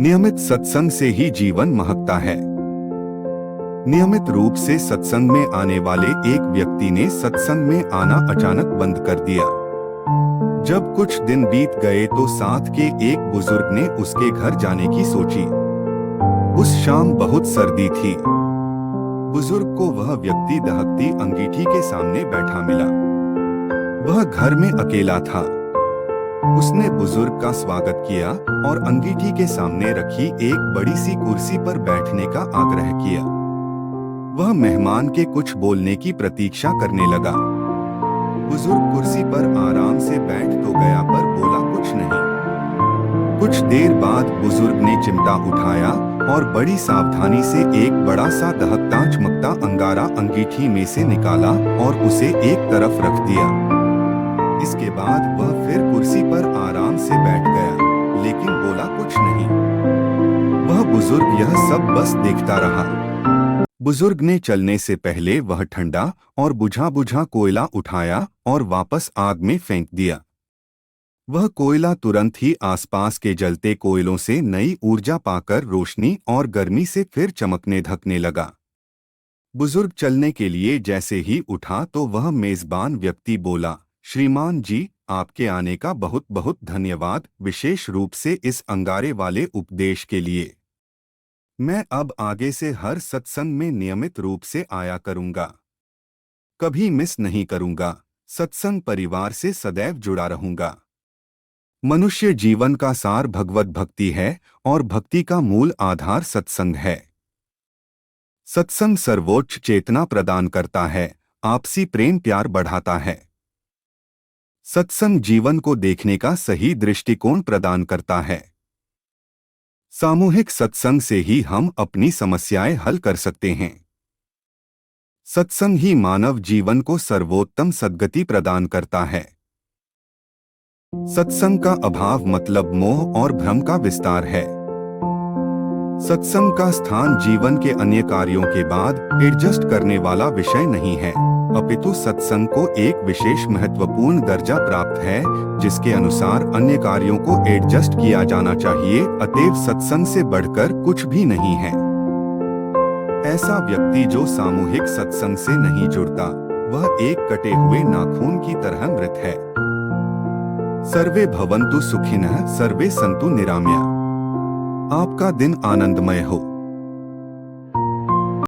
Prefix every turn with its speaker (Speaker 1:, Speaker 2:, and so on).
Speaker 1: नियमित सत्संग से ही जीवन महकता है। नियमित रूप से सत्संग में आने वाले एक व्यक्ति ने सत्संग में आना अचानक बंद कर दिया। जब कुछ दिन बीत गए तो साथ के एक बुजुर्ग ने उसके घर जाने की सोची। उस शाम बहुत सर्दी थी। बुजुर्ग को वह व्यक्ति दहकती अंगीठी के सामने बैठा मिला। वह घर में अकेला था। उसने बुजुर्ग का स्वागत किया और अंगीठी के सामने रखी एक बड़ी सी कुर्सी पर बैठने का आग्रह किया। वह मेहमान के कुछ बोलने की प्रतीक्षा करने लगा। बुजुर्ग कुर्सी पर आराम से बैठ तो गया पर बोला कुछ नहीं। कुछ देर बाद बुजुर्ग ने चिमटा उठाया और बड़ी सावधानी से एक बड़ा सा दहकता चमकता अंगारा अंगीठी में से निकाला और उसे एक तरफ रख दिया। इसके बाद वह फिर कुर्सी पर आराम से बैठ गया, लेकिन बोला कुछ नहीं। वह बुजुर्ग यह सब बस देखता रहा। बुजुर्ग ने चलने से पहले वह ठंडा और बुझा बुझा कोयला उठाया और वापस आग में फेंक दिया। वह कोयला तुरंत ही आसपास के जलते कोयलों से नई ऊर्जा पाकर रोशनी और गर्मी से फिर चमकने धकने लगा। बुजुर्ग चलने के लिए जैसे ही उठा तो वह मेजबान व्यक्ति बोला, श्रीमान जी, आपके आने का बहुत बहुत धन्यवाद, विशेष रूप से इस अंगारे वाले उपदेश के लिए। मैं अब आगे से हर सत्संग में नियमित रूप से आया करूंगा। कभी मिस नहीं करूंगा। सत्संग परिवार से सदैव जुड़ा रहूंगा। मनुष्य जीवन का सार भगवत भक्ति है और भक्ति का मूल आधार सत्संग है। सत्संग सर्वोच्च चेतना प्रदान करता है, आपसी प्रेम प्यार बढ़ाता है। सत्संग जीवन को देखने का सही दृष्टिकोण प्रदान करता है। सामूहिक सत्संग से ही हम अपनी समस्याएं हल कर सकते हैं। सत्संग ही मानव जीवन को सर्वोत्तम सद्गति प्रदान करता है। सत्संग का अभाव मतलब मोह और भ्रम का विस्तार है। सत्संग का स्थान जीवन के अन्य कार्यों के बाद एडजस्ट करने वाला विषय नहीं है, अपितु सत्संग को एक विशेष महत्वपूर्ण दर्जा प्राप्त है, जिसके अनुसार अन्य कार्यों को एडजस्ट किया जाना चाहिए। अतएव सत्संग से बढ़कर कुछ भी नहीं है। ऐसा व्यक्ति जो सामूहिक सत्संग से नहीं जुड़ता, वह एक कटे हुए नाखून की तरह मृत है। सर्वे भवन्तु सुखिनः, सर्वे सन्तु निरामया। आपका दिन आनंदमय हो।